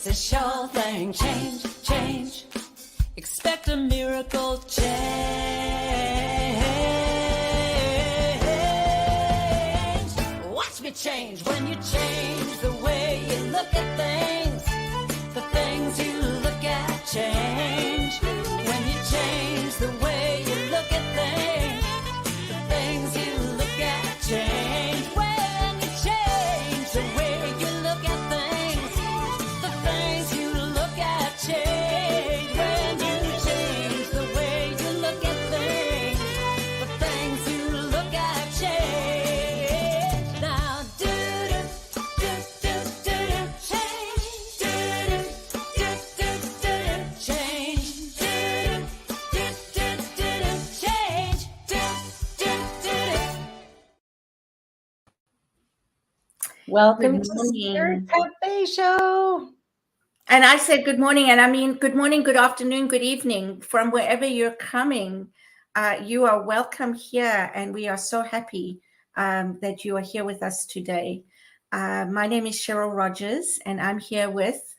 It's a sure thing. Change, change. Expect a miracle change. Watch me change when you change the way you look at things. The things you look at change. When you change the way you look at things, the things you look at change. When you change the way you look at things, the things you look at change. When you change the way you look at things, the things you look at change. Now do do do do do change. Do do do do do change. Do do do do do change. Do do do do. Welcome Good to the Spirit morning. Cafe Show. And I said good morning, and I mean good morning, good afternoon, good evening from wherever you're coming. You are welcome here, and we are so happy that you are here with us today. My name is Cheryl Rogers, and I'm here with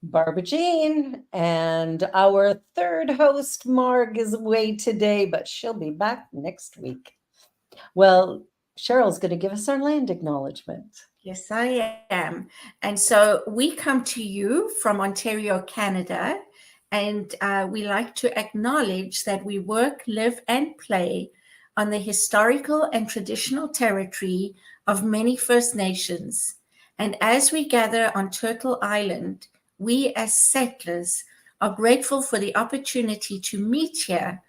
Barbara Jean, and our third host, Marg, is away today, but she'll be back next week. Well, Cheryl's going to give us our land acknowledgement. Yes, I am. And so we come to you from Ontario, Canada, and we like to acknowledge that we work, live, and play on the historical and traditional territory of many First Nations. And as we gather on Turtle Island, we as settlers are grateful for the opportunity to meet here,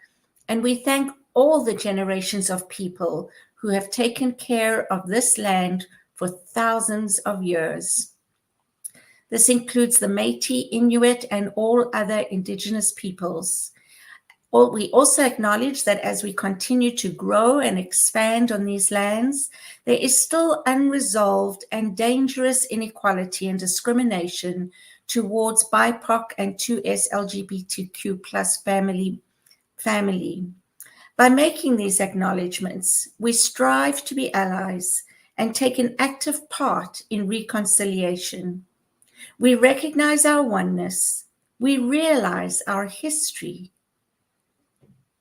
and we thank all the generations of people who have taken care of this land for thousands of years. This includes the Métis, Inuit, and all other Indigenous peoples. We also acknowledge that as we continue to grow and expand on these lands, there is still unresolved and dangerous inequality and discrimination towards BIPOC and 2S LGBTQ plus family. By making these acknowledgements, we strive to be allies and take an active part in reconciliation. We recognize our oneness, we realize our history,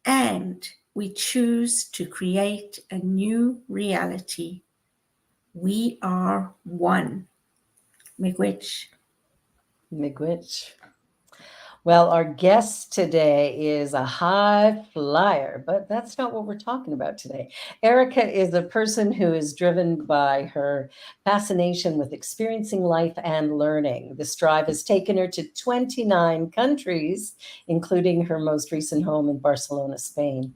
and we choose to create a new reality. We are one. Miigwech. Miigwech. Well, our guest today is a high flyer, but that's not what we're talking about today. Erikka is a person who is driven by her fascination with experiencing life and learning. This drive has taken her to 29 countries, including her most recent home in Barcelona, Spain.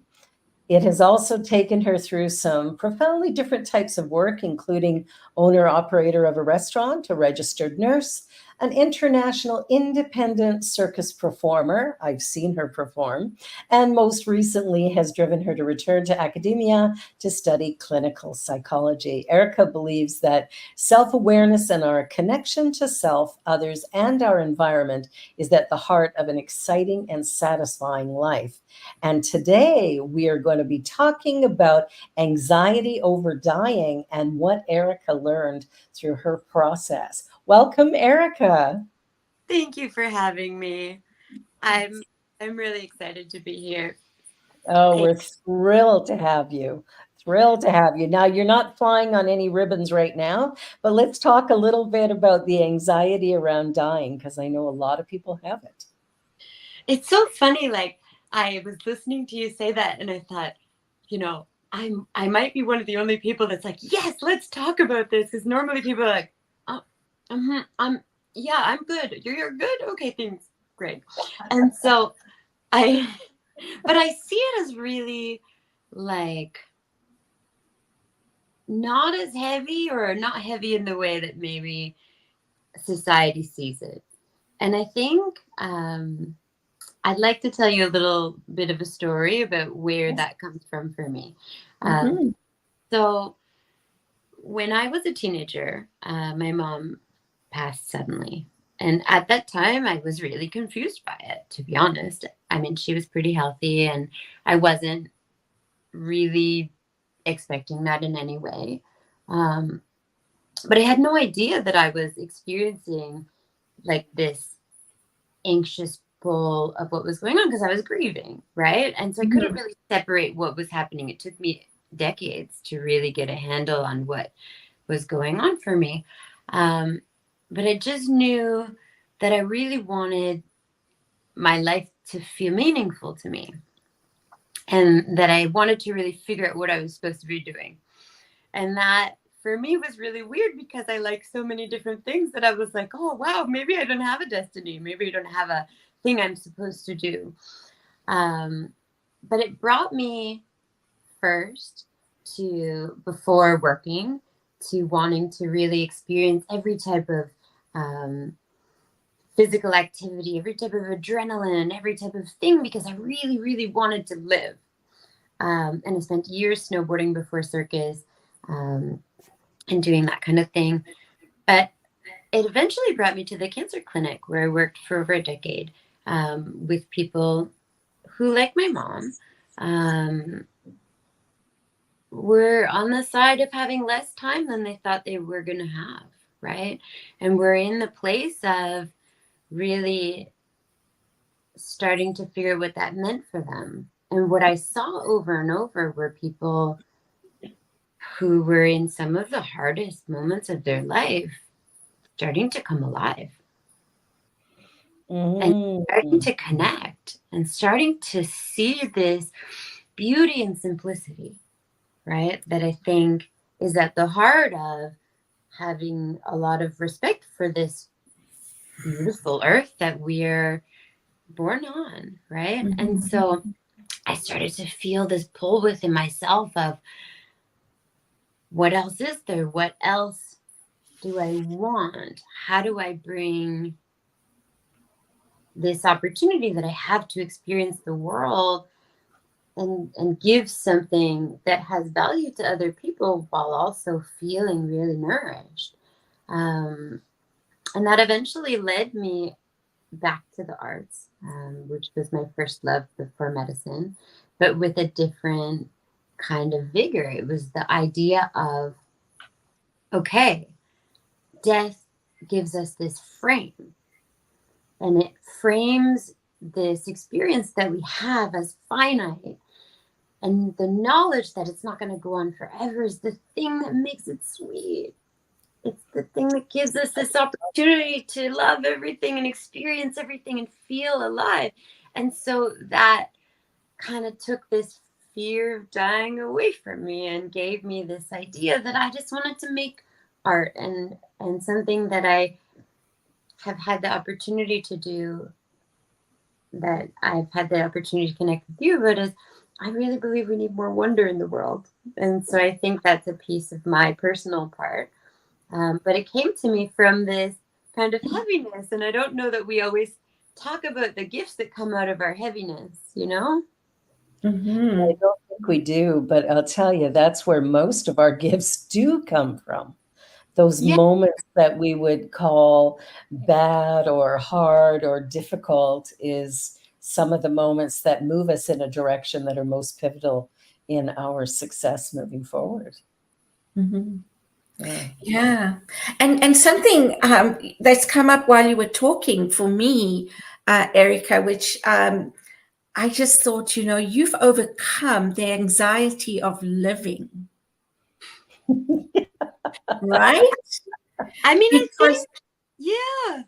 It has also taken her through some profoundly different types of work, including owner-operator of a restaurant, a registered nurse, an international independent circus performer. I've seen her perform, and most recently has driven her to return to academia to study clinical psychology. Erikka believes that self-awareness and our connection to self, others, and our environment is at the heart of an exciting and satisfying life. And today we are going to be talking about anxiety over dying and what Erikka learned through her process. Welcome, Erikka. Thank you for having me. I'm really excited to be here. Oh, we're thrilled to have you. Thrilled to have you. Now, you're not flying on any ribbons right now, but let's talk a little bit about the anxiety around dying, because I know a lot of people have it. It's so funny. Like, I was listening to you say that, and I thought, you know, I might be one of the only people that's like, yes, let's talk about this. Because normally people are like, oh, I'm good. You're good. Okay, thanks. Great. And so but I see it as really like not as heavy, or not heavy in the way that maybe society sees it. And I think I'd like to tell you a little bit of a story about where that comes from for me. So when I was a teenager, my mom passed suddenly. And at that time, I was really confused by it, to be honest. I mean, she was pretty healthy, and I wasn't really expecting that in any way. But I had no idea that I was experiencing like this anxious pull of what was going on because I was grieving, right? And so I couldn't really separate what was happening. It took me decades to really get a handle on what was going on for me. But I just knew that I really wanted my life to feel meaningful to me, and that I wanted to really figure out what I was supposed to be doing. And that for me was really weird because I like so many different things that I was like, oh, wow, maybe I don't have a destiny. Maybe I don't have a thing I'm supposed to do. But it brought me first to, before working, to wanting to really experience every type of physical activity, every type of adrenaline, every type of thing, because I really, really wanted to live. And I spent years snowboarding before circus and doing that kind of thing. But it eventually brought me to the cancer clinic where I worked for over a decade with people who, like my mom, were on the side of having less time than they thought they were going to have, right? And we're in the place of really starting to figure what that meant for them. And what I saw over and over were people who were in some of the hardest moments of their life starting to come alive and starting to connect and starting to see this beauty and simplicity, right? That I think is at the heart of having a lot of respect for this beautiful earth that we're born on, right? And so I started to feel this pull within myself of, what else is there? What else do I want? How do I bring this opportunity that I have to experience the world and give something that has value to other people while also feeling really nourished? And that eventually led me back to the arts, which was my first love before medicine, but with a different kind of vigor. It was the idea of, okay, death gives us this frame, and it frames this experience that we have as finite. And the knowledge that it's not going to go on forever is the thing that makes it sweet. It's the thing that gives us this opportunity to love everything and experience everything and feel alive. And so that kind of took this fear of dying away from me and gave me this idea that I just wanted to make art, and something that I have had the opportunity to do, that I've had the opportunity to connect with you about, is I really believe we need more wonder in the world. And so I think that's a piece of my personal part. But it came to me from this kind of heaviness. And I don't know that we always talk about the gifts that come out of our heaviness, you know? I don't think we do, but I'll tell you, that's where most of our gifts do come from. Those Yeah. moments that we would call bad or hard or difficult is some of the moments that move us in a direction that are most pivotal in our success moving forward. Yeah. And something that's come up while you were talking for me, Erikka, which I just thought, you've overcome the anxiety of living, right? I mean, I think, Because, yeah.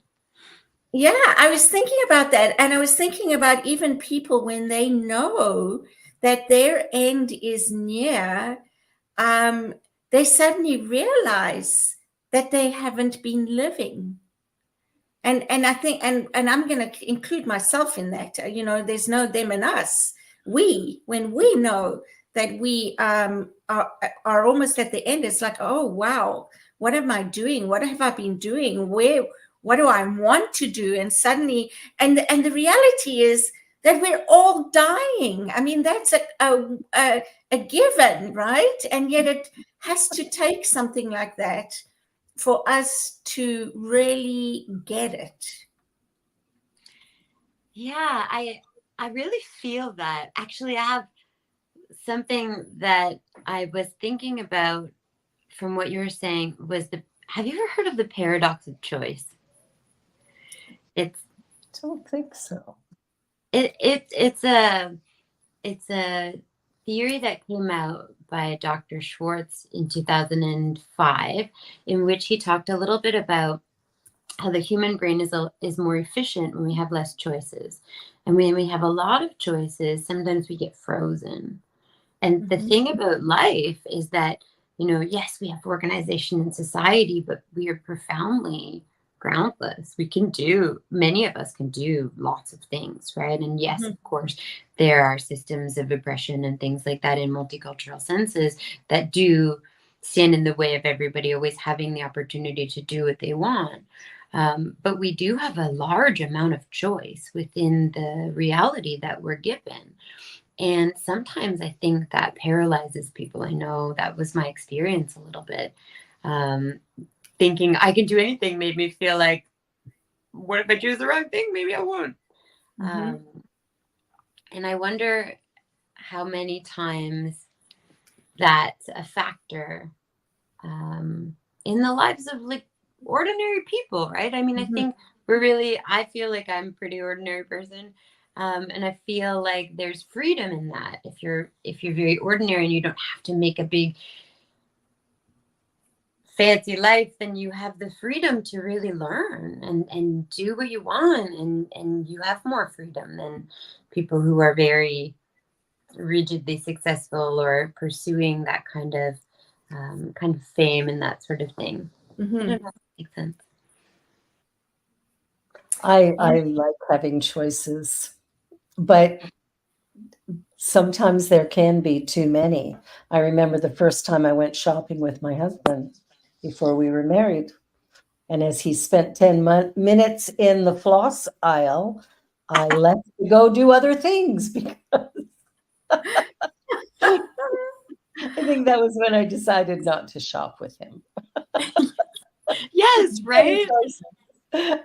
yeah, I was thinking about that. And I was thinking about even people when they know that their end is near, they suddenly realize that they haven't been living. And I think, and I'm going to include myself in that. There's no them and us. When we know that we are almost at the end, it's like, oh wow, what am I doing? What have I been doing? What do I want to do? And suddenly, and the reality is that we're all dying. I mean, that's a given, right? And yet it has to take something like that for us to really get it. Yeah, I really feel that. Actually, I have something that I was thinking about from what you were saying was have you ever heard of the paradox of choice? It's Don't think so. it's a theory that came out by Dr. Schwartz in 2005, in which he talked a little bit about how the human brain is more efficient when we have less choices. And when we have a lot of choices, sometimes we get frozen. And the thing about life is that, yes, we have organization and society, but we are profoundly groundless. Many of us can do lots of things, right? And yes, of course, there are systems of oppression and things like that in multicultural senses that do stand in the way of everybody always having the opportunity to do what they want. But we do have a large amount of choice within the reality that we're given. And sometimes I think that paralyzes people. I know that was my experience a little bit. Thinking I can do anything made me feel like, what if I choose the wrong thing? Maybe I won't. And I wonder how many times that's a factor in the lives of like ordinary people, right? I mean, I think I feel like I'm a pretty ordinary person. And I feel like there's freedom in that. If you're very ordinary and you don't have to make a big fancy life, then you have the freedom to really learn and do what you want, and you have more freedom than people who are very rigidly successful or pursuing that kind of fame and that sort of thing. I don't know if that makes sense. I like having choices, but sometimes there can be too many. I remember the first time I went shopping with my husband before we were married. And as he spent 10 minutes in the floss aisle, I left to go do other things because I think that was when I decided not to shop with him. Yes, right? Too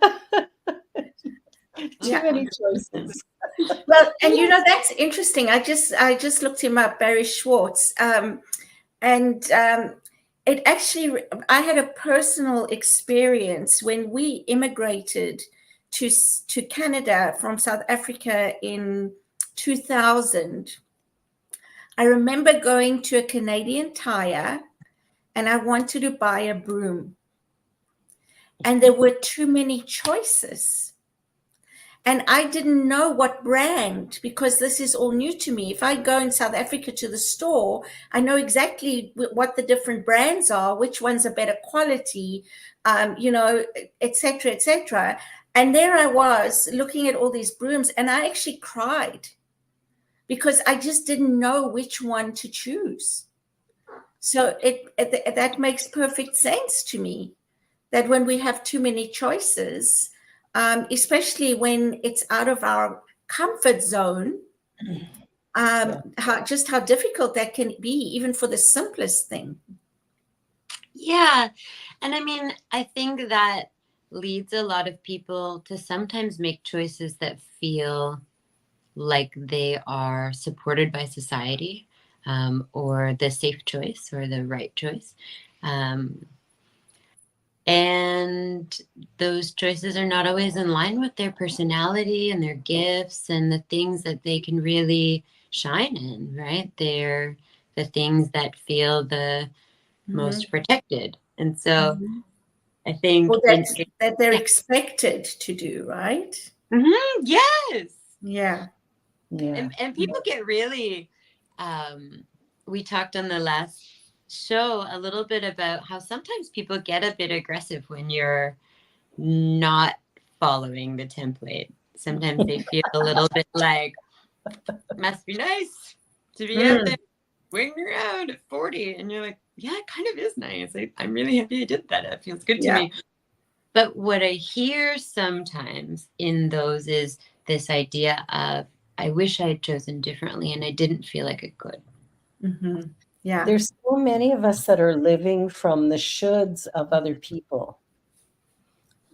many choices. Well, and that's interesting. I just looked him up, Barry Schwartz, and it actually, I had a personal experience when we immigrated to Canada from South Africa in 2000. I remember going to a Canadian Tire, and I wanted to buy a broom, and there were too many choices. And I didn't know what brand, because this is all new to me. If I go in South Africa to the store, I know exactly what the different brands are, which ones are better quality, et cetera, et cetera. And there I was looking at all these brooms, and I actually cried because I just didn't know which one to choose. So that makes perfect sense to me, that when we have too many choices, especially when it's out of our comfort zone, how difficult that can be, even for the simplest thing. Yeah. And I mean, I think that leads a lot of people to sometimes make choices that feel like they are supported by society, or the safe choice or the right choice. And those choices are not always in line with their personality and their gifts and the things that they can really shine in, right? They're the things that feel the most protected. And so I think that they're expected to do, right? Yes. Yeah. And people get really, we talked on the last show a little bit about how sometimes people get a bit aggressive when you're not following the template. Sometimes they feel a little bit like, must be nice to be out there winging around at 40. And you're like, yeah, it kind of is nice. I'm really happy I did that. It feels good to me. But what I hear sometimes in those is this idea of, I wish I had chosen differently and I didn't feel like I could. Yeah. There's so many of us that are living from the shoulds of other people.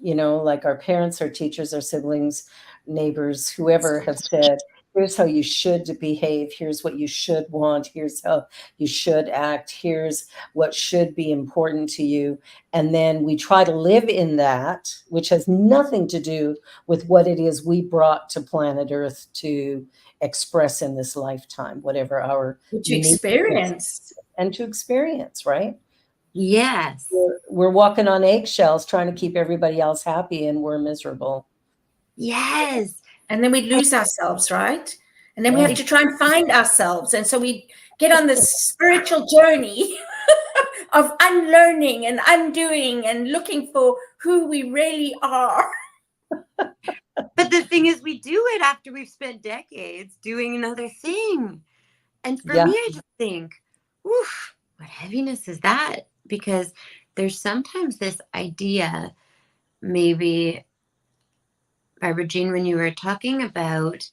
Like our parents, our teachers, our siblings, neighbors, whoever have said, here's how you should behave, here's what you should want, here's how you should act, here's what should be important to you. And then we try to live in that, which has nothing to do with what it is we brought to planet Earth to express in this lifetime, whatever our To unique experience. and to experience, right? Yes. We're walking on eggshells trying to keep everybody else happy, and we're miserable. Yes. And then we lose ourselves, right? And then we Yeah. have to try and find ourselves. And so we get on this spiritual journey of unlearning and undoing and looking for who we really are. But the thing is, we do it after we've spent decades doing another thing. And for Yeah. me, I just think, oof, what heaviness is that? Because there's sometimes this idea, maybe, Regine, when you were talking about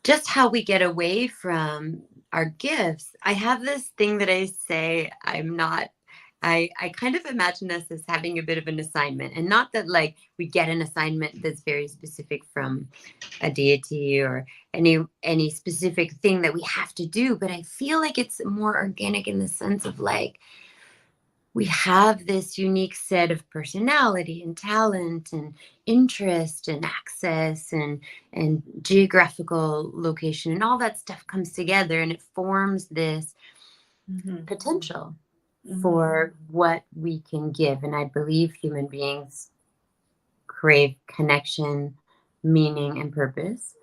just how we get away from our gifts. I have this thing that I say, I kind of imagine us as having a bit of an assignment, and not that like we get an assignment that's very specific from a deity or any specific thing that we have to do, but I feel like it's more organic in the sense of like, we have this unique set of personality and talent and interest and access and geographical location, and all that stuff comes together and it forms this potential for what we can give. And I believe human beings crave connection, meaning, and purpose.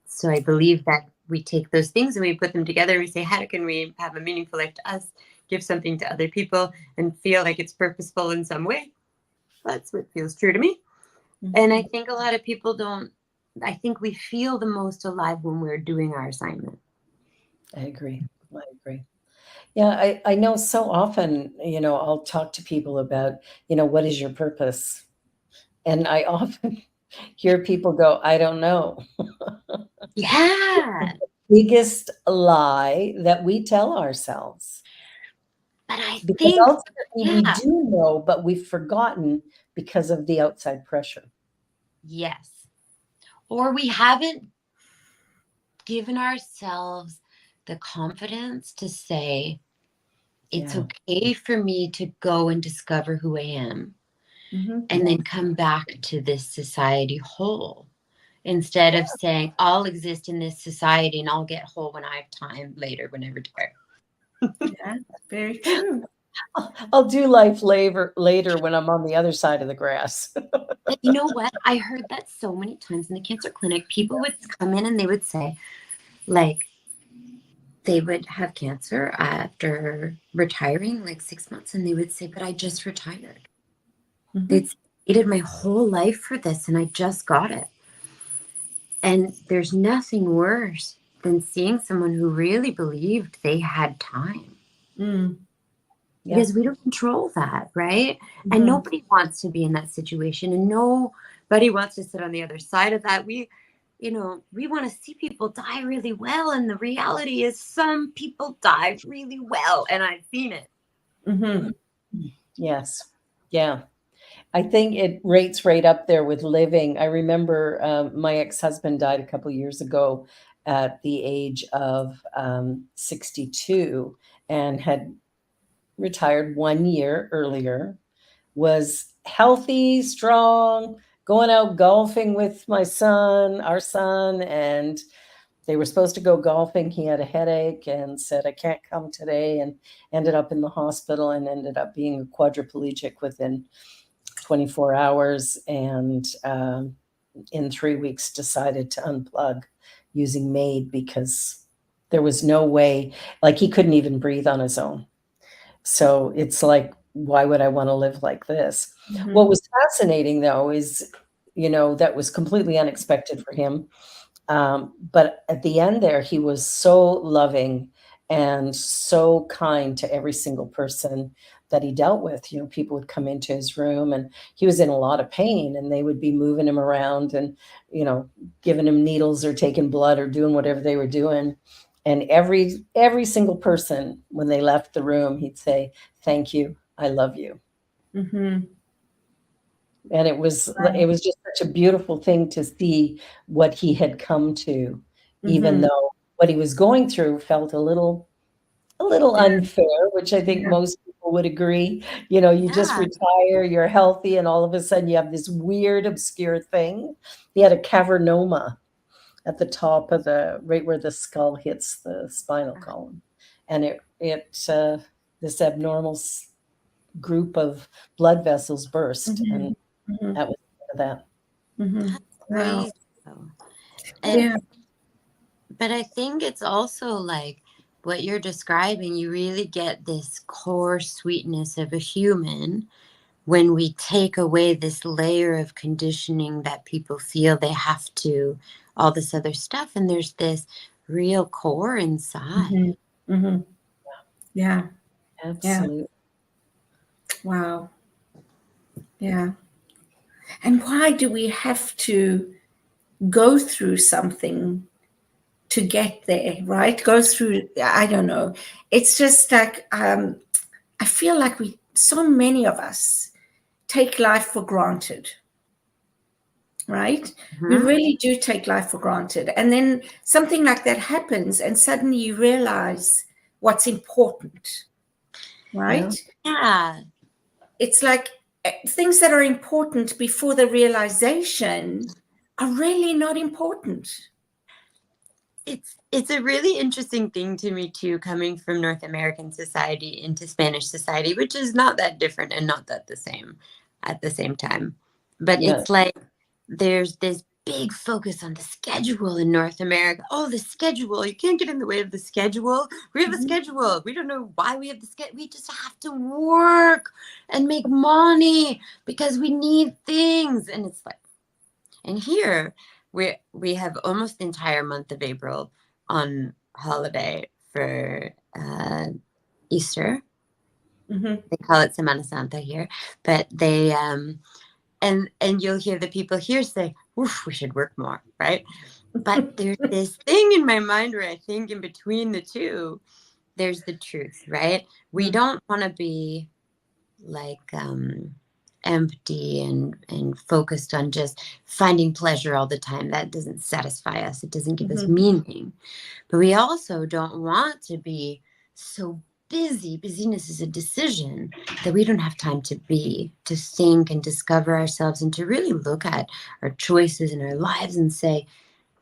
So I believe that we take those things and we put them together and we say, how can we have a meaningful life to us, give something to other people, and feel like it's purposeful in some way? That's what feels true to me. And I think a lot of people don't. I think we feel the most alive when we're doing our assignment. I agree. Yeah, I know so often, I'll talk to people about, what is your purpose? And I often hear people go, I don't know. Yeah. Biggest lie that we tell ourselves. But I Because think, ultimately we do know, but we've forgotten because of the outside pressure. yes. Or we haven't given ourselves the confidence to say, it's okay for me to go and discover who I am, and then come back to this society whole, instead of saying, I'll exist in this society and I'll get whole when I have time later, when I retire. Yeah, very true. I'll do life later when I'm on the other side of the grass. But you know what? I heard that so many times in the cancer clinic. People would come in and they would say, like, they would have cancer after retiring, like 6 months, and they would say, but I just retired. They'd waited my whole life for this and I just got it. And there's nothing worse than seeing someone who really believed they had time. Because we don't control that, right? And nobody wants to be in that situation, and nobody wants to sit on the other side of that. We want to see people die really well, and the reality is some people die really well, and I've seen it. Yes. Yeah. I think it rates right up there with living. I remember my ex-husband died a couple years ago at the age of 62 and had retired 1 year earlier, was healthy, strong, going out golfing with our son, and they were supposed to go golfing. He had a headache and said, I can't come today, and ended up in the hospital and ended up being a quadriplegic within 24 hours. And in 3 weeks decided to unplug using MAID because there was no way, like he couldn't even breathe on his own. So it's like, why would I want to live like this? What was fascinating, though, is, that was completely unexpected for him. But at the end there, he was so loving and so kind to every single person that he dealt with. People would come into his room and he was in a lot of pain, and they would be moving him around and, giving him needles or taking blood or doing whatever they were doing. And every single person, when they left the room, he'd say, thank you. I love you. And it was Right. just such a beautiful thing to see what he had come to, even Mm-hmm. though what he was going through felt a little Yeah. unfair, which I think Yeah. most people would agree. You know, you just Yeah. retire, you're healthy, and all of a sudden you have this weird, obscure thing. He had a cavernoma at the top of the right where the skull hits the spinal column, and this abnormal group of blood vessels burst, Mm-hmm. and Mm-hmm. that was that. Mm-hmm. That's Wow. crazy. Though. And Yeah. but I think it's also like what you're describing, you really get this core sweetness of a human when we take away this layer of conditioning that people feel they have to, all this other stuff. And there's this real core inside. Mm-hmm. Mm-hmm. Yeah. Yeah. Absolutely. Wow. Yeah. And why do we have to go through something to get there, right? Go through, I don't know. It's just like, I feel like so many of us take life for granted, right? We Mhm. really do take life for granted. And then something like that happens, and suddenly you realize what's important, Yeah. right? Yeah. It's like things that are important before the realization are really not important. It's a really interesting thing to me too, coming from North American society into Spanish society, which is not that different and not that the same at the same time. But Yeah. it's like there's this big focus on the schedule in North America. Oh, the schedule. You can't get in the way of the schedule. We have a Mhm. schedule. We don't know why we have the schedule. We just have to work and make money because we need things. And it's like, and here we have almost the entire month of April on holiday for Easter. Mhm. They call it Semana Santa here, but they and you'll hear the people here say, "Oof, we should work more," right? But there's this thing in my mind where I think in between the two, there's the truth, right? We Mhm. don't want to be like empty and focused on just finding pleasure all the time. That doesn't satisfy us. It doesn't give us Mhm. meaning. But we also don't want to be so busy. Busyness is a decision that we don't have time to think and discover ourselves and to really look at our choices in our lives and say,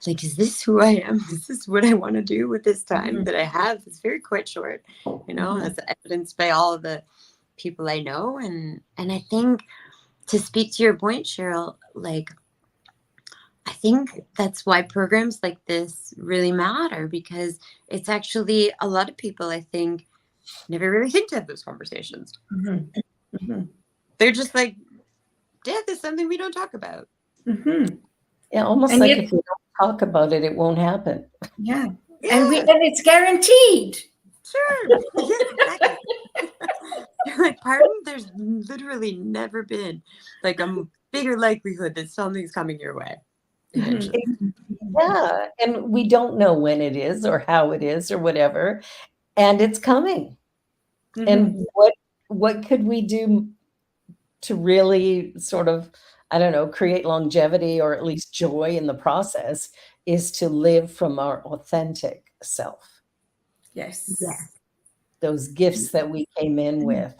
like, is this who I am? Is this what I want to do with this time Mhm. that I have? It's very quite short, Mhm. as evidenced by all of the people I know. And I think to speak to your point, Cheryl, like I think that's why programs like this really matter because it's actually a lot of people I think never really think to have those conversations. Mhm. Mhm. They're just like, death is something we don't talk about. Mhm. Yeah, almost And like yet, if we don't talk about it, it won't happen. yeah. Yeah, And it's guaranteed. sure. Yeah, exactly. You're like, pardon? There's literally never been like a bigger likelihood that something's coming your way Mhm. eventually. Yeah, and we don't know when it is or how it is or whatever, and it's coming. Mhm. And what could we do to really sort of, I don't know, create longevity or at least joy in the process is to live from our authentic self. Yes. Yes. Those gifts that we came in with,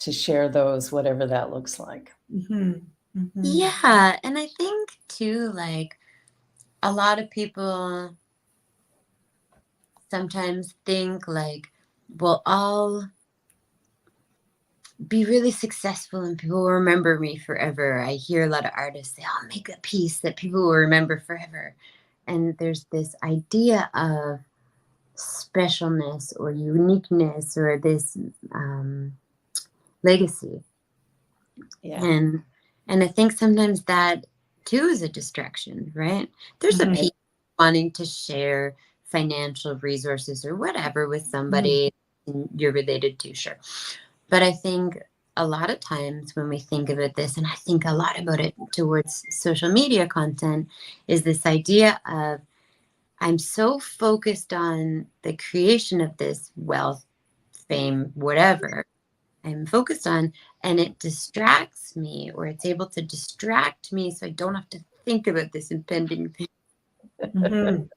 to share those, whatever that looks like. Mhm. Mhm. Yeah. And I think too, like a lot of people sometimes think like, well, I'll be really successful and people will remember me forever. I hear a lot of artists say, I'll make a piece that people will remember forever. And there's this idea of specialness or uniqueness or this legacy. Yeah. And I think sometimes that too is a distraction, right? There's a Mhm. piece wanting to share financial resources or whatever with Mhm. somebody you're related to, sure. But I think a lot of times when we think about this, and I think a lot about it towards social media content, is this idea of I'm so focused on the creation of this wealth, fame, whatever, I'm focused on, and it distracts me, or it's able to distract me so I don't have to think about this impending thing. Mhm.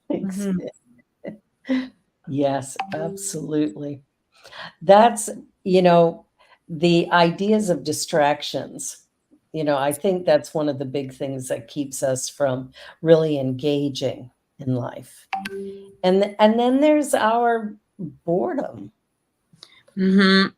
Thanks. Mhm. Yes, absolutely. That's, you know, the ideas of distractions. I think that's one of the big things that keeps us from really engaging in life. And then there's our boredom. Mm-hmm.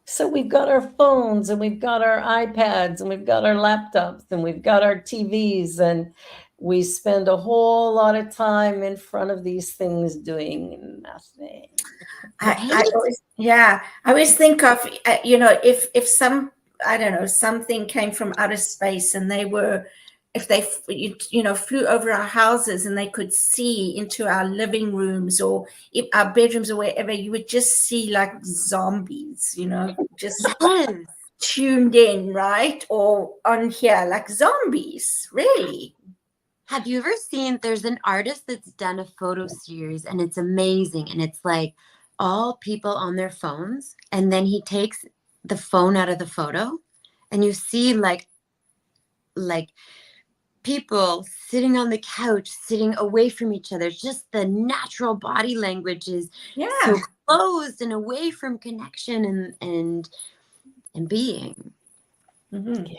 So we've got our phones and we've got our iPads and we've got our laptops and we've got our TVs, and we spend a whole lot of time in front of these things doing nothing. I always, yeah, I always think of, if some, I don't know, something came from outer space and if they, flew over our houses and they could see into our living rooms or if our bedrooms or wherever, you would just see like zombies, just Yes. tuned in, right? Or on here, like zombies, really. Have you ever seen, there's an artist that's done a photo series and it's amazing. And it's like all people on their phones. And then he takes the phone out of the photo and you see like people sitting on the couch, sitting away from each other. Just the natural body language is so closed and away from connection and being. Mm-hmm. Yeah.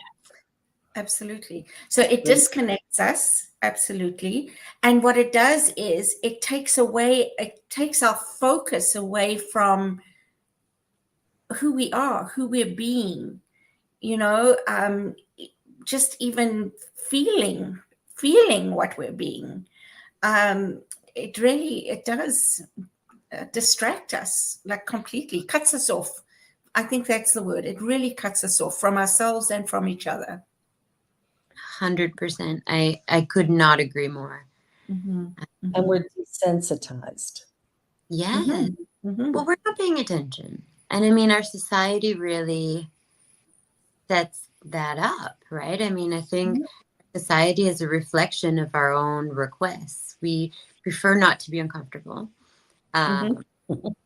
Absolutely. So it disconnects us, absolutely. And what it does is it takes our focus away from who we are, who we're being, just even feeling what we're being. It does distract us, like completely cuts us off. I think that's the word. It really cuts us off from ourselves and from each other. 100%. I could not agree more. Mm-hmm. Mm-hmm. And we're desensitized. Yeah. Mm-hmm. Mm-hmm. Well, we're not paying attention. And I mean, our society really sets that up, right? I mean, I think society is a reflection of our own requests. We prefer not to be uncomfortable.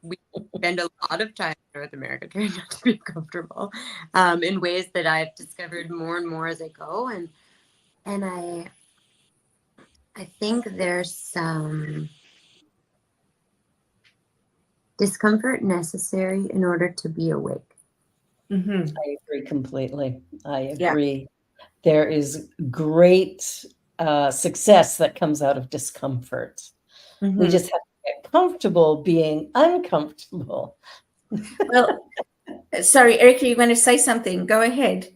We spend a lot of time in North America trying not to be comfortable in ways that I've discovered more and more as I go. And I think there's some discomfort necessary in order to be awake. Mm-hmm. I agree completely. I Yeah. agree. There is great success that comes out of discomfort. Mm-hmm. We just have to get comfortable being uncomfortable. Well, sorry, Erikka, you want to say something? Go ahead.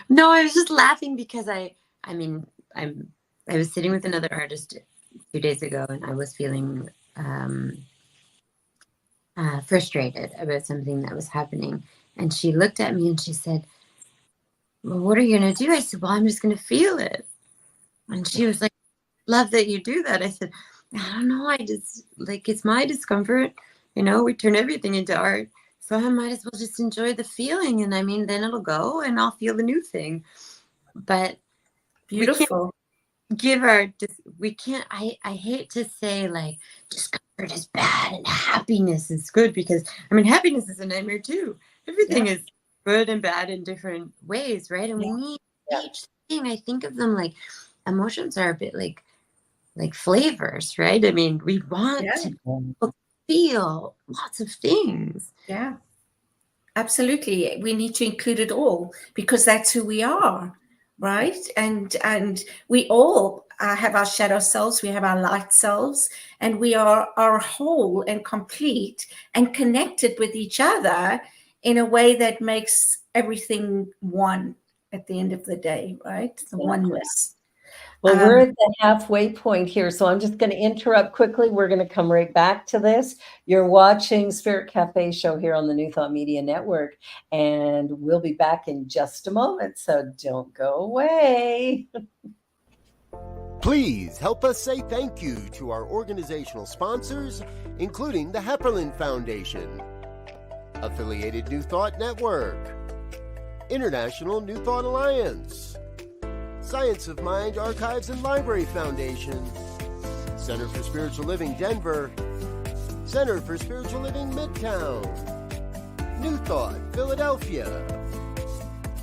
No, I was just laughing because I was sitting with another artist 2 days ago, and I was feeling frustrated about something that was happening. And she looked at me and she said, "Well, what are you going to do?" I said, "Well, I'm just going to feel it." And she was like, "Love that you do that." I said, "I don't know. I just like, it's my discomfort. We turn everything into art. So I might as well just enjoy the feeling. And I mean, then it'll go and I'll feel the new thing." But Beautiful. we can't, I hate to say like discomfort is bad and happiness is good, because I mean, happiness is a nightmare too. Everything is good and bad in different ways, right? And we need each thing. I think of them like emotions are a bit like flavors, right? I mean, we want to feel lots of things. Yeah, absolutely. We need to include it all because that's who we are, right? And we all have our shadow selves, we have our light selves, and we are whole and complete and connected with each other in a way that makes everything one at the end of the day, right? The oneness. Well, we're at the halfway point here, so I'm just going to interrupt quickly. We're going to come right back to this. You're watching Spirit Cafe show here on the New Thought Media Network, and we'll be back in just a moment, so don't go away. Please help us say thank you to our organizational sponsors, including the Hepperlin Foundation, Affiliated New Thought Network, International New Thought Alliance, Science of Mind Archives and Library Foundation, Center for Spiritual Living Denver, Center for Spiritual Living Midtown, New Thought, Philadelphia.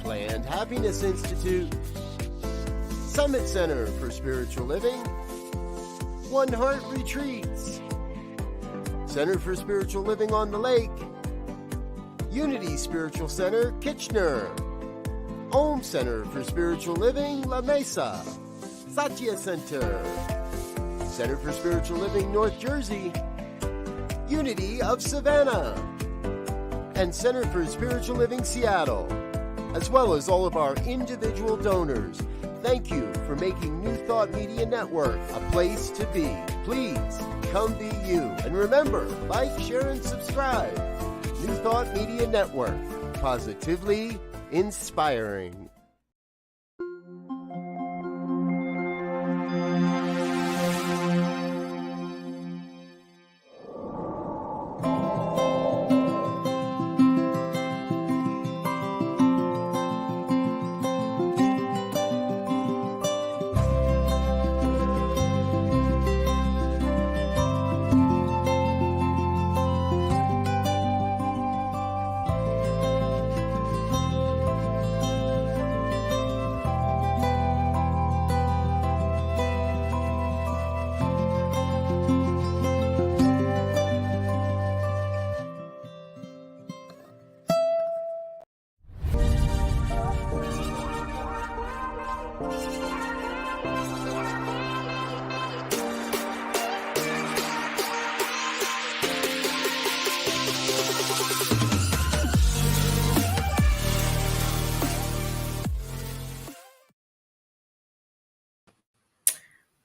Planned Happiness Institute. Summit Center for Spiritual Living. One Heart Retreats. Center for Spiritual Living on the Lake. Unity Spiritual Center, Kitchener. Om Center for Spiritual Living, La Mesa. Satya Center. Center for Spiritual Living, North Jersey. Unity of Savannah. And Center for Spiritual Living, Seattle. As well as all of our individual donors. Thank you for making New Thought Media Network a place to be. Please come be you. And remember, like, share, and subscribe. New Thought Media Network. Positively inspiring.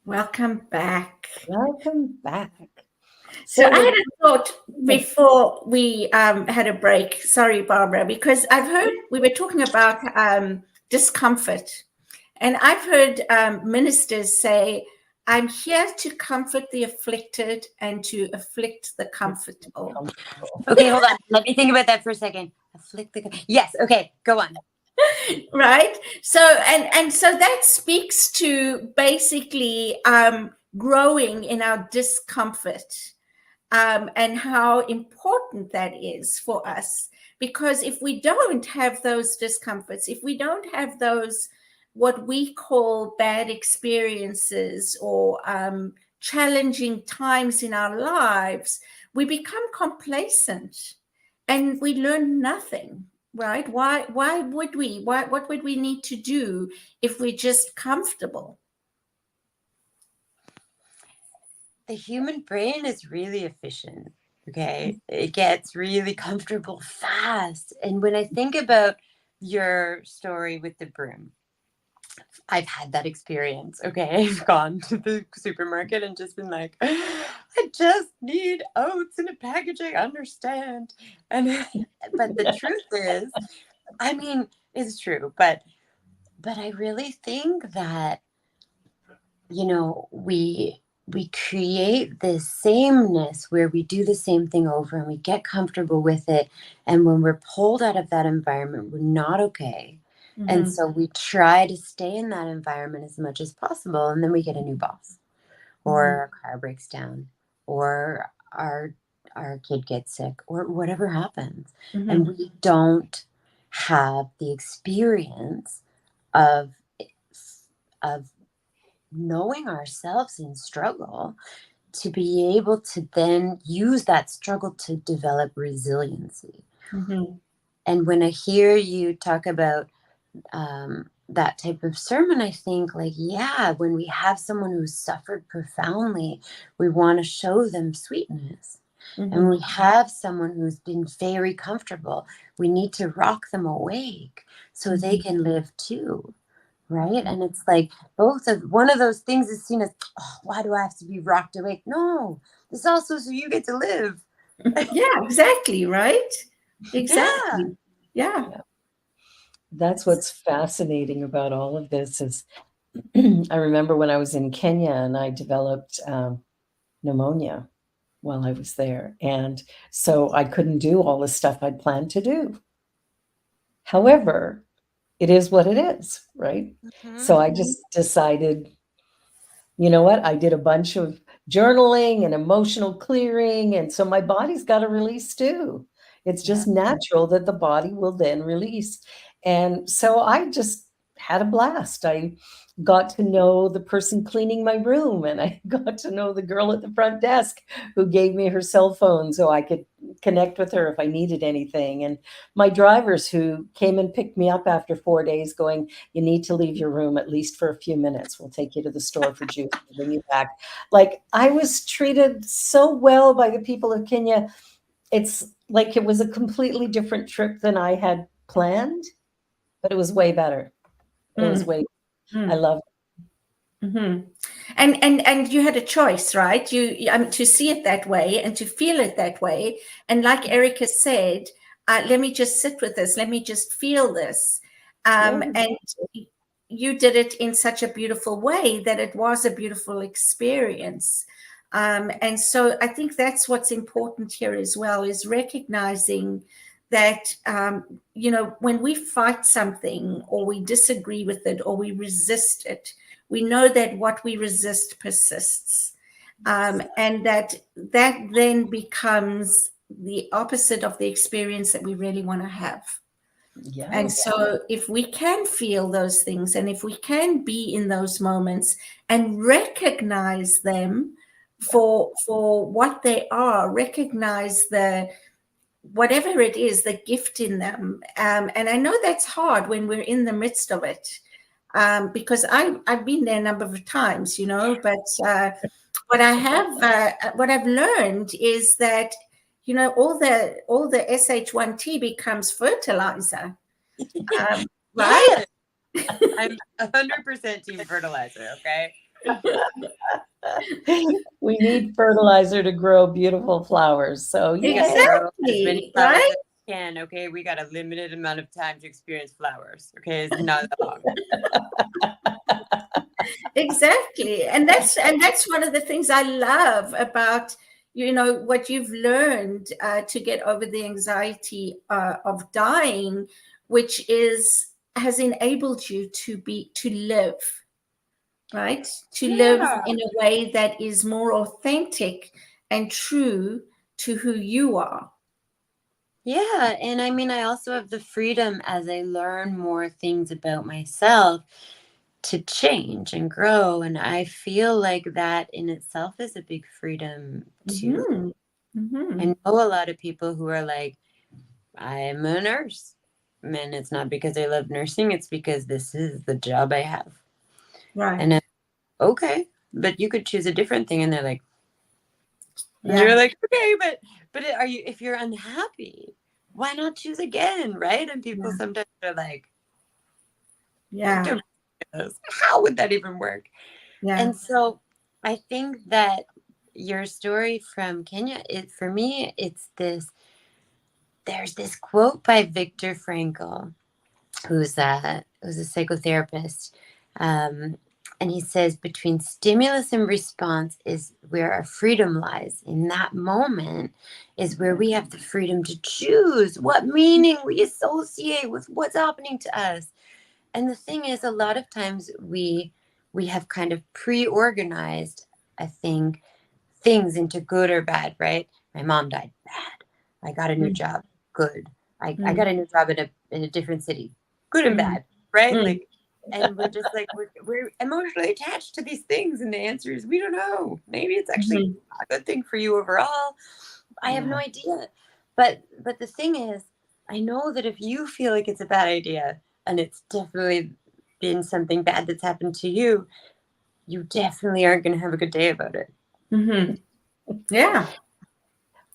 Welcome back. Welcome back. So I had a thought before we had a break. Sorry, Barbara, because I've heard we were talking about discomfort, and I've heard ministers say, "I'm here to comfort the afflicted and to afflict the comfortable." Okay, hold on. Let me think about that for a second. Afflict the. Yes. Okay, go on. Right. So and so that speaks to basically growing in our discomfort. And how important that is for us. Because if we don't have those discomforts, if we don't have those, what we call bad experiences or challenging times in our lives, we become complacent and we learn nothing, right? Why would we? What would we need to do if we're just comfortable? The human brain is really efficient. Okay. It gets really comfortable fast. And when I think about your story with the broom, I've had that experience. Okay. I've gone to the supermarket and just been like, I just need oats in a package. I understand. And but the truth is, I mean, it's true, but I really think that, you know, we create this sameness where we do the same thing over and we get comfortable with it. And when we're pulled out of that environment, we're not okay. Mm-hmm. And so we try to stay in that environment as much as possible. And then we get a new boss, or our car breaks down, or our kid gets sick, or whatever happens. Mm-hmm. And we don't have the experience of knowing ourselves in struggle to be able to then use that struggle to develop resiliency. Mm-hmm. And when I hear you talk about that type of sermon, I think like, yeah, when we have someone who's suffered profoundly, we want to show them sweetness. Mm-hmm. And we have someone who's been very comfortable, we need to rock them awake so they can live too. Right. And it's like one of those things is seen as, oh, why do I have to be rocked awake? No, it's also so you get to live. Yeah, exactly. Right. Exactly. Yeah. That's what's fascinating about all of this is I remember when I was in Kenya and I developed pneumonia while I was there. And so I couldn't do all the stuff I'd planned to do. However, it is what it is, right? Mm-hmm. So I just decided, you know what? I did a bunch of journaling and emotional clearing. And so my body's got to release too. It's just natural that the body will then release. And so I just had a blast. I got to know the person cleaning my room, and I got to know the girl at the front desk who gave me her cell phone so I could connect with her if I needed anything. And my drivers who came and picked me up after 4 days going, you need to leave your room at least for a few minutes. We'll take you to the store for juice and bring you back. Like, I was treated so well by the people of Kenya. It's like it was a completely different trip than I had planned, but it was way better. It was way, I love Mm-hmm. And you had a choice, right? To see it that way and to feel it that way. And like Erikka said, let me just sit with this. Let me just feel this. And you did it in such a beautiful way that it was a beautiful experience. And so I think that's what's important here as well, is recognizing that, when we fight something or we disagree with it or we resist it, we know that what we resist persists, and that then becomes the opposite of the experience that we really want to have. Yeah. And so if we can feel those things, and if we can be in those moments and recognize them for what they are, recognize whatever it is, the gift in them. And I know that's hard when we're in the midst of it. Because I've been there a number of times, but what I've learned is that, all the SH1T becomes fertilizer, right? I'm 100% team fertilizer. Okay. We need fertilizer to grow beautiful flowers. So yeah, Exactly, as many flowers as we can. Okay, we got a limited amount of time to experience flowers. Okay, it's not that long. Exactly. And that's one of the things I love about, what you've learned to get over the anxiety of dying, which has enabled you to live, right? To live in a way that is more authentic and true to who you are. Yeah, and I mean, I also have the freedom as I learn more things about myself to change and grow. And I feel like that in itself is a big freedom too. I know a lot of people who are like, I'm a nurse. And it's not because I love nursing, it's because this is the job I have. Right. And I'm, okay, but you could choose a different thing. And they're like, and you're like, okay, but are you, if you're unhappy, why not choose again? Right. And people sometimes are like, how would that even work? And so I think that your story from Kenya, for me, there's this quote by Viktor Frankl, who's a psychotherapist. And he says, between stimulus and response is where our freedom lies. In that moment is where we have the freedom to choose what meaning we associate with what's happening to us. And the thing is, a lot of times we have kind of pre-organized, I think, things into good or bad, right? My mom died, bad. I got a new job, good. I got a new job in a different city, good and bad, right? Like, and we're just like, we're emotionally attached to these things. And the answer is, we don't know. Maybe it's actually a good thing for you overall. I have no idea. But the thing is, I know that if you feel like it's a bad idea, and it's definitely been something bad that's happened to you, you definitely aren't going to have a good day about it. Yeah.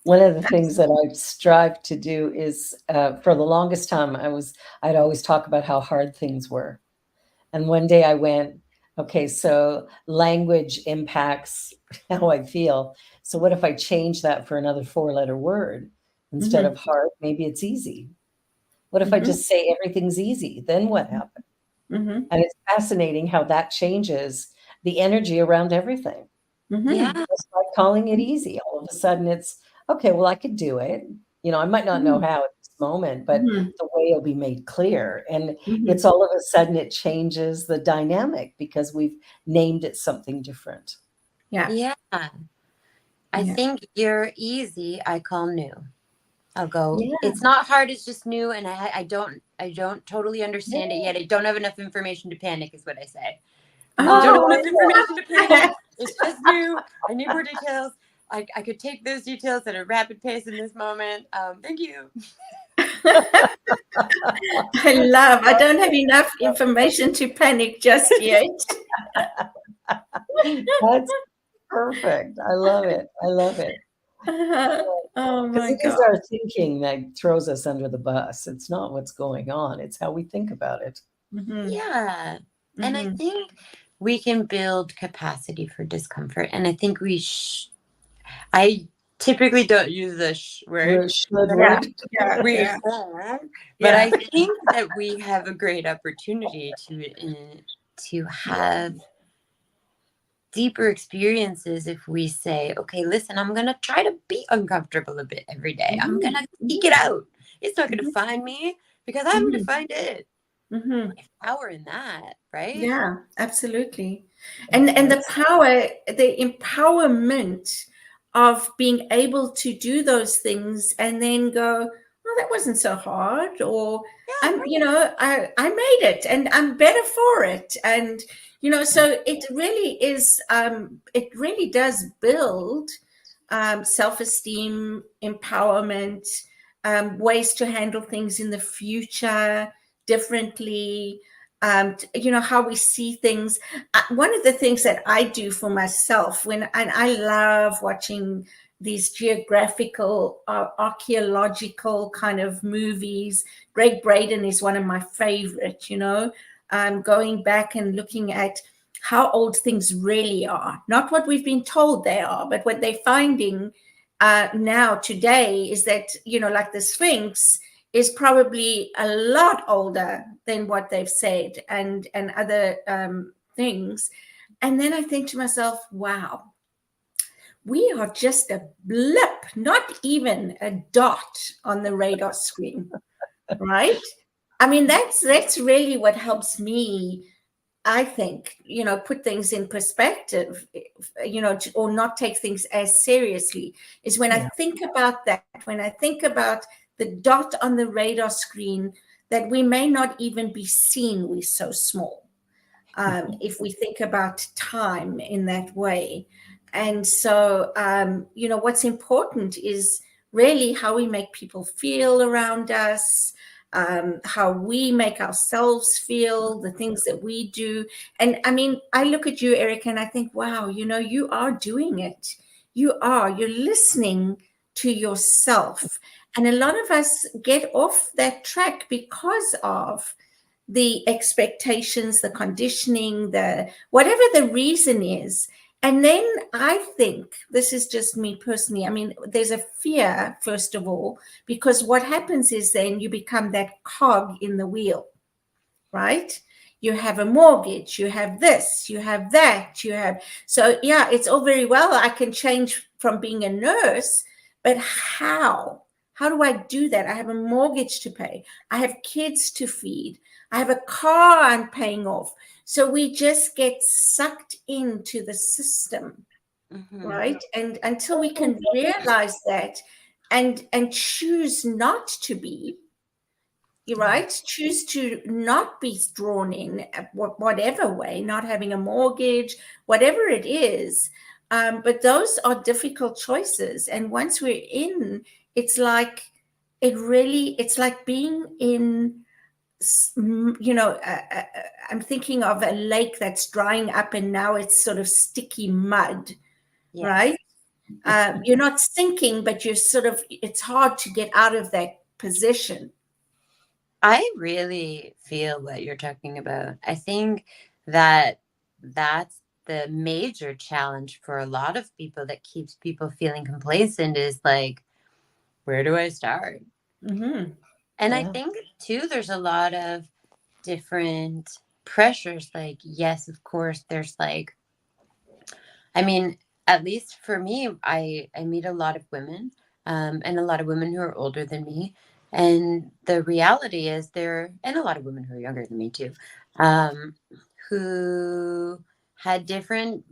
One of the things that I strive to do is, for the longest time, I'd always talk about how hard things were. And one day I went, okay, so language impacts how I feel. So what if I change that for another 4-letter word? Instead of hard, maybe it's easy. What if I just say everything's easy? Then what happens? And it's fascinating how that changes the energy around everything. Yeah. Just by calling it easy, all of a sudden it's, okay, well, I could do it. I might not know how at this moment, but the way will be made clear. And it's all of a sudden it changes the dynamic because we've named it something different. Yeah. Yeah. I think you're easy, I call new. I'll go, Yeah. it's not hard, it's just new, and I don't totally understand it yet. I don't have enough information to panic, is what I say. I Oh, don't have enough information to panic. It's just new. I need more details. I could take those details at a rapid pace in this moment. Thank you. I don't have enough information to panic just yet. That's perfect. I love it. I love it. Oh Because my it is God. our thinking that throws us under the bus. It's not what's going on, it's how we think about it. Mhm, Yeah. And I mhm. think we can build capacity for discomfort. And I think I typically don't use the word. Should Yeah, word. yeah, We, yeah, but yeah. I think that we have a great opportunity to have deeper experiences if we say, okay, listen, I'm going to try to be uncomfortable a bit every day. I'm going to seek it out. It's not going to find me because I'm going to find it. Mhm. There's power in that, right? Yeah, absolutely. And the empowerment of being able to do those things and then go, well, that wasn't so hard, or Yeah. I made it and I'm better for it. And so it really does build self-esteem, empowerment, ways to handle things in the future differently, how we see things. One of the things that I do for myself and I love watching these geographical, archaeological kind of movies. Greg Braden is one of my favorite, going back and looking at how old things really are, not what we've been told they are, but what they're finding now today is that, like the Sphinx is probably a lot older than what they've said, and other things. And then I think to myself, wow, we are just a blip, not even a dot on the radar screen, right? I mean, that's really what helps me, I think, put things in perspective, or not take things as seriously, is when I Yeah. think about that, when I think about the dot on the radar screen, that we may not even be seen, we're so small. If we think about time in that way. And so, what's important is really how we make people feel around us, how we make ourselves feel, the things that we do. And I mean, I look at you, Erikka, and I think, wow, you are doing it. You're listening to yourself. And a lot of us get off that track because of the expectations, the conditioning, the whatever the reason is. And then I think, this is just me personally, I mean, there's a fear, first of all, because what happens is then you become that cog in the wheel, right? You have a mortgage, you have this, you have that, so yeah, it's all very well. I can change from being a nurse, but how? How do I do that? I have a mortgage to pay. I have kids to feed. I have a car I'm paying off. So we just get sucked into the system, right? And until we can realize that and choose not to be, you're right, choose to not be drawn in, whatever way, not having a mortgage, whatever it is. But those are difficult choices. And once we're in, it's like, it's like being in, I'm thinking of a lake that's drying up and now it's sort of sticky mud, Yes. right? You're not sinking, but you're sort of, it's hard to get out of that position. I really feel what you're talking about. I think that that's the major challenge for a lot of people that keeps people feeling complacent is like, where do I start? Mm-hmm. And I Yeah. think too, there's a lot of different pressures. Like, yes, of course, there's like, I mean, at least for me, I meet a lot of women and a lot of women who are older than me. And the reality is and a lot of women who are younger than me too, um, who had different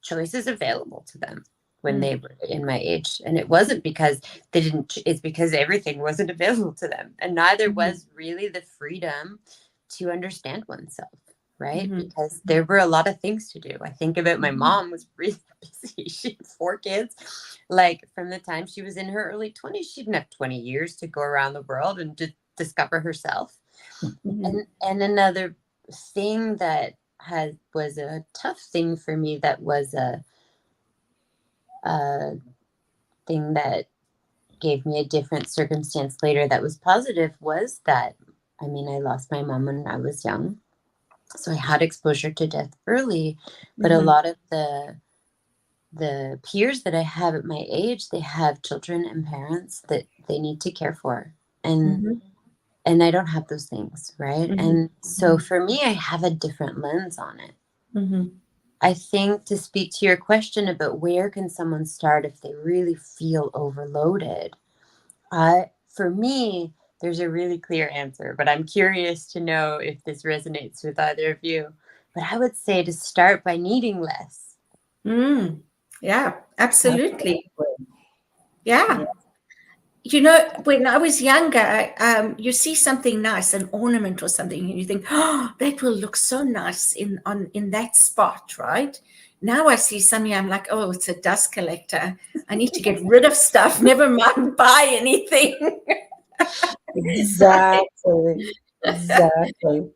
choices available to them, when they were in my age. And it wasn't because they didn't, it's because everything wasn't available to them. And neither was really the freedom to understand oneself, right? Because there were a lot of things to do. I think about my mom was really busy. She had 4 kids. Like from the time she was in her early 20s, she didn't have 20 years to go around the world and to discover herself. And another thing that was a tough thing for me, that was a thing that gave me a different circumstance later that was positive, was that, I mean, I lost my mom when I was young. So I had exposure to death early, but a lot of the peers that I have at my age, they have children and parents that they need to care for. And I don't have those things, right? And so for me, I have a different lens on it. I think, to speak to your question about where can someone start if they really feel overloaded, for me, there's a really clear answer, but I'm curious to know if this resonates with either of you. But I would say to start by needing less. Yeah, absolutely. Yeah. You know, when I was younger, you see something nice, an ornament or something, and you think, oh, that will look so nice in that spot, right? Now I see something, I'm like, oh, it's a dust collector. I need to get rid of stuff. Never mind buy anything. Exactly. Exactly.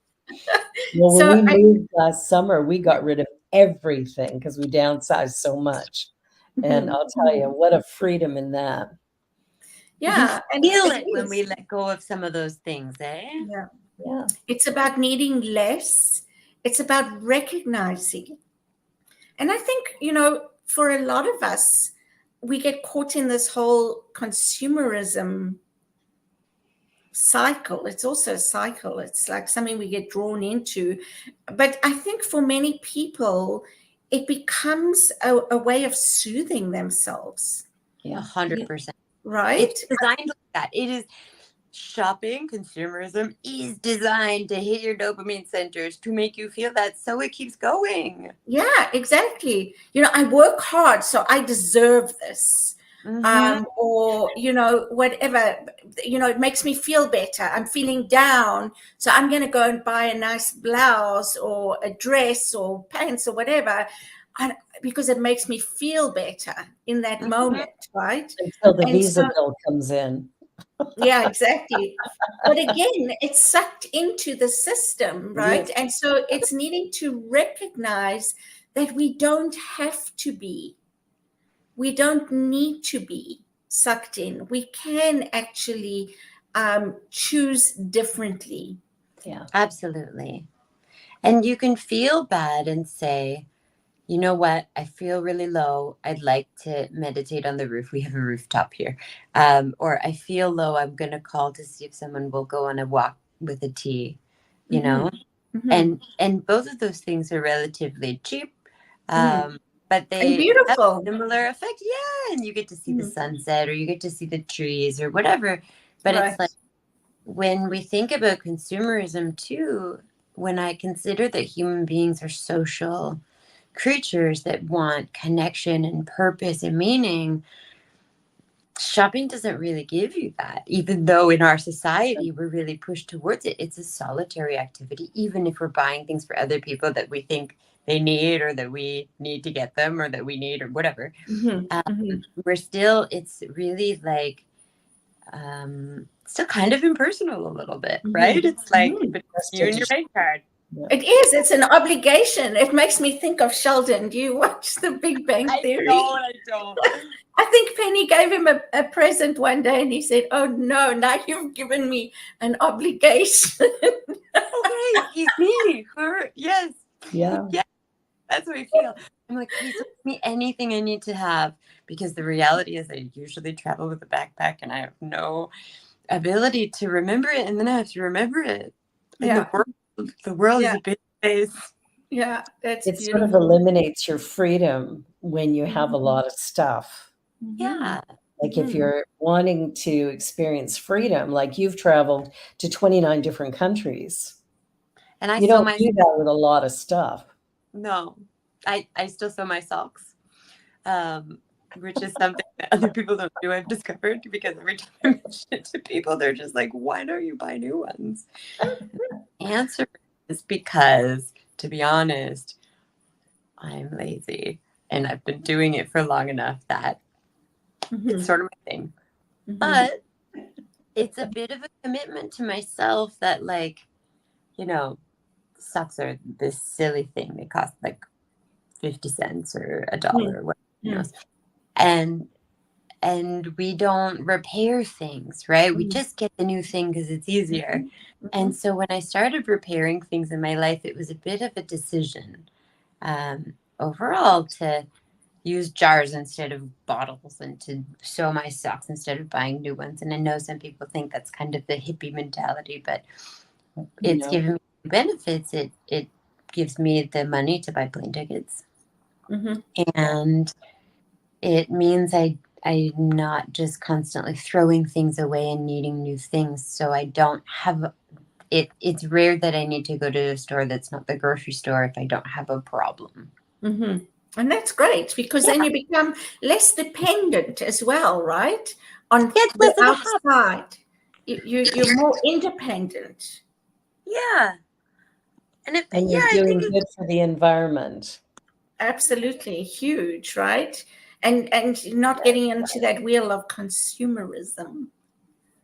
Well, So when we moved last summer, we got rid of everything because we downsized so much. And I'll tell you, what a freedom in that. yeah, and We feel it when we let go of some of those things, eh? Yeah. Yeah. It's about needing less. It's about recognizing. And I think, you know, for a lot of us, we get caught in this whole consumerism cycle. It's also a cycle. It's like something we get drawn into. But I think for many people, it becomes a way of soothing themselves. Yeah. 100%. Right? It's designed like that. It is, shopping, consumerism is designed to hit your dopamine centers, to make you feel that, so it keeps going. Yeah, exactly. You know, I work hard, so I deserve this. Or, you know, whatever, you know, it makes me feel better. I'm feeling down, so I'm going to go and buy a nice blouse or a dress or pants or whatever, because it makes me feel better in that moment, right? Until the And visa so, bill comes in. yeah, exactly. But again, it's sucked into the system, right? Yes. And so it's needing to recognize that we don't have to be, we don't need to be sucked in. We can actually choose differently. Yeah. Absolutely. And you can feel bad and say, you know what? I feel really low. I'd like to meditate on the roof. We have a rooftop here. Or I feel low. I'm going to call to see if someone will go on a walk with a tea, you know? And both of those things are relatively cheap. But And they have beautiful. a similar effect. Yeah. And you get to see the sunset, or you get to see the trees or whatever. But Right. it's like, when we think about consumerism too, when I consider that human beings are social creatures that want connection and purpose and meaning, shopping doesn't really give you that, even though in our society we're really pushed towards it. It's a solitary activity, even if we're buying things for other people that we think they need, or that we need to get them, or that we need, or whatever. We're still, it's really like, still kind of impersonal a little bit, right? It's like, but it's you and your bank card. It is. It's an obligation. It makes me think of Sheldon. Do you watch The Big Bang Theory? I don't. I think Penny gave him a present one day, and he said, "Oh no, now you've given me an obligation." Okay, he's me. Yes. Yeah. Yeah, that's what I feel. I'm like, please don't give me anything I need to have, because the reality is I usually travel with a backpack and I have no ability to remember it, and then I have to remember it. And the world is a big place. Yeah, that's It beautiful. sort of eliminates your freedom when you have a lot of stuff. Yeah. Like if you're wanting to experience freedom, like you've traveled to 29 different countries. And I You sew don't my do that with a lot of stuff. no. I still sew my socks. which is something that other people don't do, I've discovered, because every time I mention it to people, they're just like, why don't you buy new ones? The answer is because, to be honest, I'm lazy. And I've been doing it for long enough that it's sort of my thing. But it's a bit of a commitment to myself that, like, you know, socks are this silly thing. They cost like 50 cents or $1 or whatever, you know. And we don't repair things, right? We just get the new thing because it's easier. And so when I started repairing things in my life, it was a bit of a decision overall to use jars instead of bottles and to sew my socks instead of buying new ones. And I know some people think that's kind of the hippie mentality, but it's No. given me benefits. It gives me the money to buy plane tickets. And it means I'm not just constantly throwing things away and needing new things. So I don't have it. It's rare that I need to go to a store that's not the grocery store if I don't have a problem. And that's great, because then you become less dependent as well, right? On the outside. You're more independent. Yeah. And you're I doing think good for the environment. Absolutely huge, right? And not getting into that wheel of consumerism.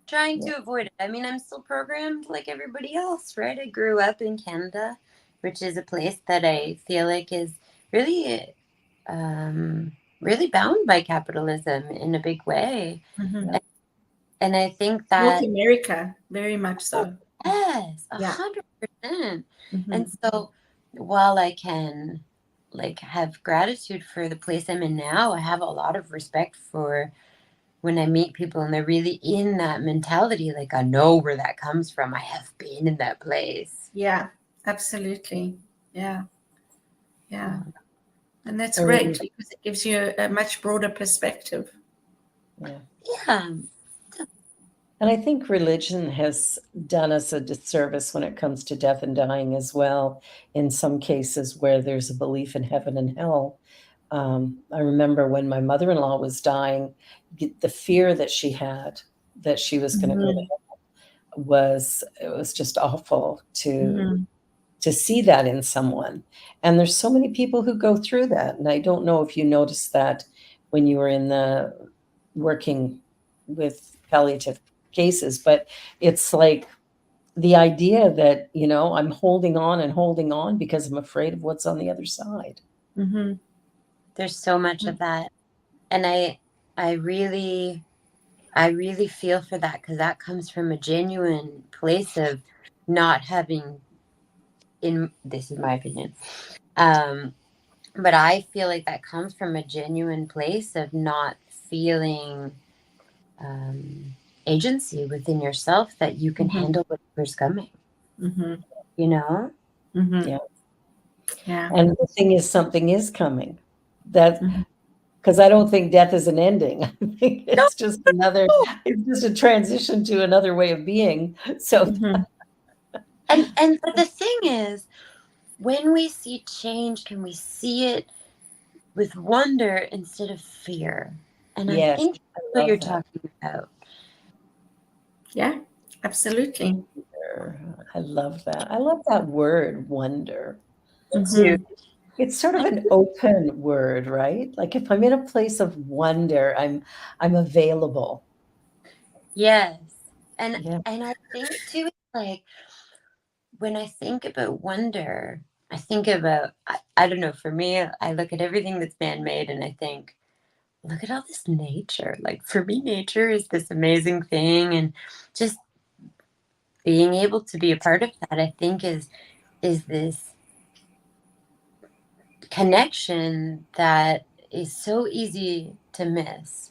trying to avoid it. I mean, I'm still programmed like everybody else, right? I grew up in Canada, which is a place that I feel like is really, really bound by capitalism in a big way. And I think North that America, very much so. yes, Yeah. 100%. And so while I can like have gratitude for the place I'm in now, I have a lot of respect for when I meet people and they're really in that mentality, like I know where that comes from. I have been in that place. Yeah, absolutely. Yeah. Yeah. And that's I great remember- because it gives you a much broader perspective. Yeah. Yeah. And I think religion has done us a disservice when it comes to death and dying as well, in some cases where there's a belief in heaven and hell. I remember when my mother-in-law was dying, the fear that she had that she was going to go to hell it was just awful to see that in someone. And there's so many people who go through that. And I don't know if you noticed that when you were in the working with palliative cases, but it's like the idea that, I'm holding on and holding on because I'm afraid of what's on the other side. There's so much of that. And I really feel for that, because that comes from a genuine place of not having, this is my opinion, but I feel like that comes from a genuine place of not feeling agency within yourself that you can handle whatever's coming. You know? Yeah. Yeah. And the thing is, something is coming. That because I don't think death is an ending. I think it's just it's just a transition to another way of being. So And but the thing is, when we see change, can we see it with wonder instead of fear? And I yes, think that's what love you're that. talking about. Yeah, absolutely. I love that. I love that word, wonder. Too. It's sort of an open word, right? Like if I'm in a place of wonder, I'm available. Yes. And Yeah. I think too, it's like when I think about wonder, I think about I don't know, for me, I look at everything that's man-made and I think, look at all this nature. Like for me, nature is this amazing thing, and just being able to be a part of that, I think is this connection that is so easy to miss.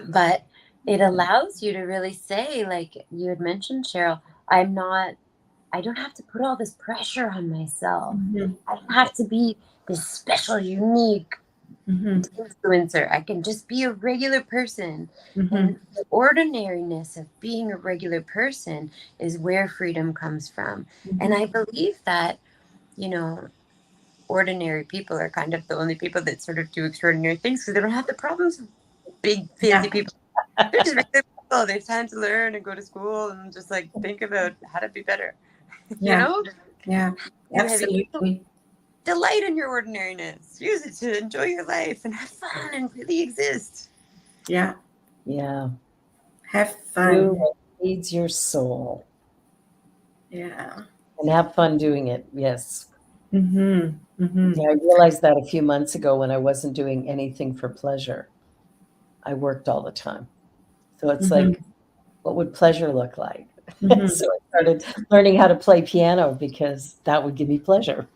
But it allows you to really say, like you had mentioned, Cheryl, I don't have to put all this pressure on myself. I don't have to be this special, unique influencer. I can just be a regular person. And the ordinariness of being a regular person is where freedom comes from. And I believe that, ordinary people are kind of the only people that sort of do extraordinary things because they don't have the problems of big, fancy Yeah. people. They're just regular people. They have time to learn and go to school and just like think about how to be better. Yeah. You know? Yeah, You have absolutely. delight in your ordinariness. Use it to enjoy your life and have fun and really exist. Yeah, Yeah. have Do fun. what feeds your soul Yeah. and have fun doing it. Yes. Mm-hmm. Mm-hmm. Yeah, I realized that a few months ago when I wasn't doing anything for pleasure. I worked all the time. So it's Mm-hmm. like, what would pleasure look like? Mm-hmm. So I started learning how to play piano because that would give me pleasure.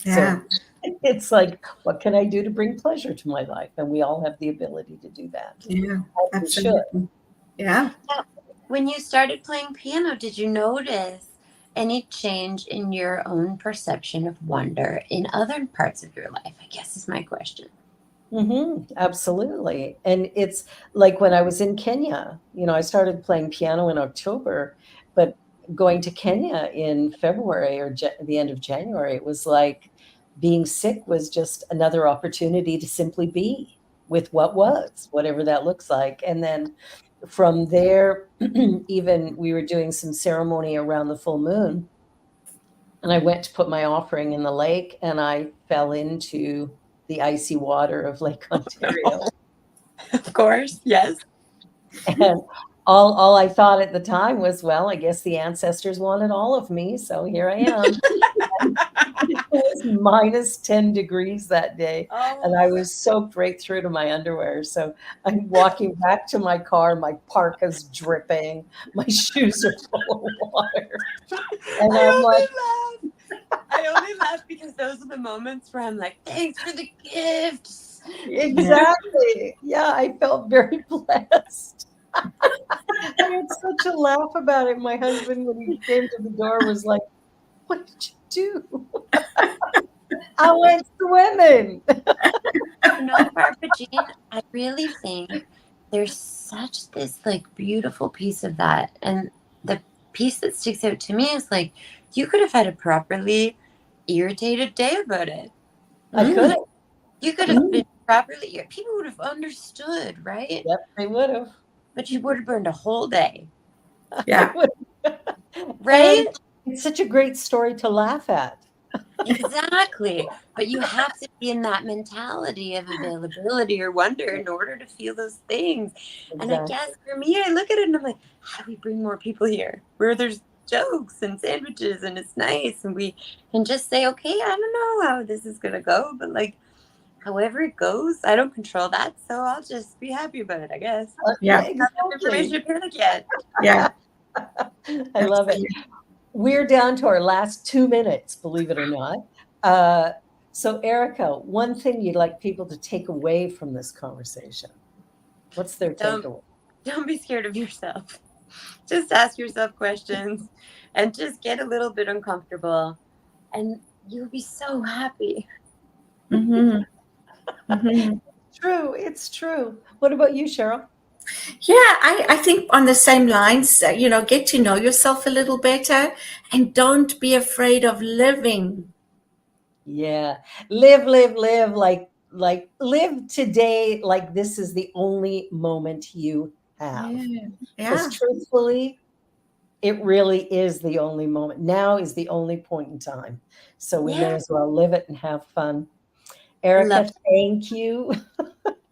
Yeah. So it's like, what can I do to bring pleasure to my life? And we all have the ability to do that. Yeah, And we should. absolutely. Yeah. When you started playing piano, did you notice any change in your own perception of wonder in other parts of your life? I guess is my question. Absolutely. And it's like when I was in Kenya, I started playing piano in October, but going to Kenya in February or the end of January, it was like being sick was just another opportunity to simply be with what was, whatever that looks like. And then from there, even we were doing some ceremony around the full moon, and I went to put my offering in the lake, and I fell into the icy water of Lake Ontario. Of course, yes. And all I thought at the time was, well, I guess the ancestors wanted all of me, so here I am. It was minus 10 degrees that day, and I was soaked right through to my underwear. So I'm walking back to my car, my parka's dripping, my shoes are full of water. And I'm like, I only laugh because those are the moments where I'm like, thanks for the gifts. exactly. Yeah, I felt very blessed. I had such a laugh about it. My husband, when he came to the door, was like, what did you do? I went swimming. Barbara Jean, I really think there's such this like beautiful piece of that. And the piece that sticks out to me is like, you could have had a properly irritated day about it. I could have. You could have been properly, people would have understood, right? Yep, they would have. But you would have burned a whole day. Yeah. Right? And it's such a great story to laugh at. Exactly. But you have to be in that mentality of availability or wonder in order to feel those things. Exactly. And I guess for me, I look at it and I'm like, how do we bring more people here where there's jokes and sandwiches and it's nice and we can just say, okay, I don't know how this is going to go, but like, however it goes, I don't control that. So I'll just be happy about it, I guess. Yeah. I don't have enough information to panic yet. Yeah. I love it. We're down to our last 2 minutes, believe it or not. So, Erikka, one thing you'd like people to take away from this conversation? What's their takeaway? Don't be scared of yourself. Just ask yourself questions and just get a little bit uncomfortable, and you'll be so happy. Mm-hmm. Mm-hmm. True, it's true. What about you, Cheryl? Yeah, I think on the same lines, get to know yourself a little better and don't be afraid of living. Yeah. Live like live today like this is the only moment you have. Yeah. Because truthfully, it really is the only moment. Now is the only point in time. So we may as well live it and have fun. Erikka, thank you.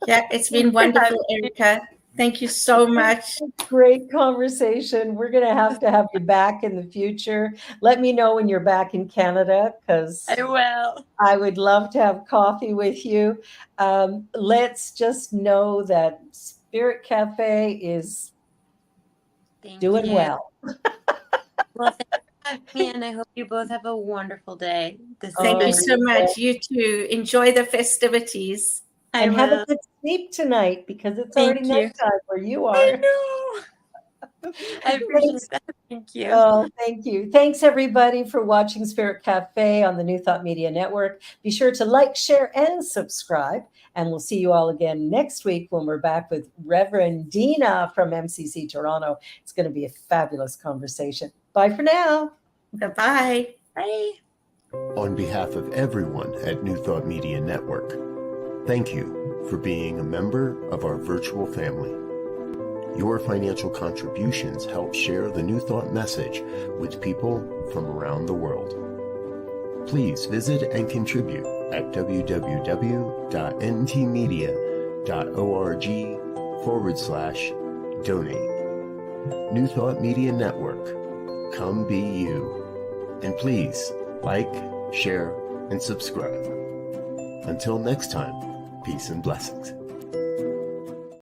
Yeah, it's been wonderful, Erikka. Thank you so much. Great conversation. We're going to have you back in the future. Let me know when you're back in Canada because I will. I would love to have coffee with you. Let's just know that Spirit Cafe is doing well. Well, thank you for having me, and I hope you both have a wonderful day. Thank you so much. You too. Enjoy the festivities. And have a good sleep tonight because it's already nighttime where you are. I know. I appreciate that. Thank you. Oh, thank you. Thanks, everybody, for watching Spirit Cafe on the New Thought Media Network. Be sure to like, share, and subscribe. And we'll see you all again next week when we're back with Reverend Dina from MCC Toronto. It's going to be a fabulous conversation. Bye for now. Bye-bye. Bye. On behalf of everyone at New Thought Media Network, thank you for being a member of our virtual family. Your financial contributions help share the New Thought message with people from around the world. Please visit and contribute at www.ntmedia.org/donate. New Thought Media Network, come be you. And please like, share, and subscribe. Until next time, peace and blessings.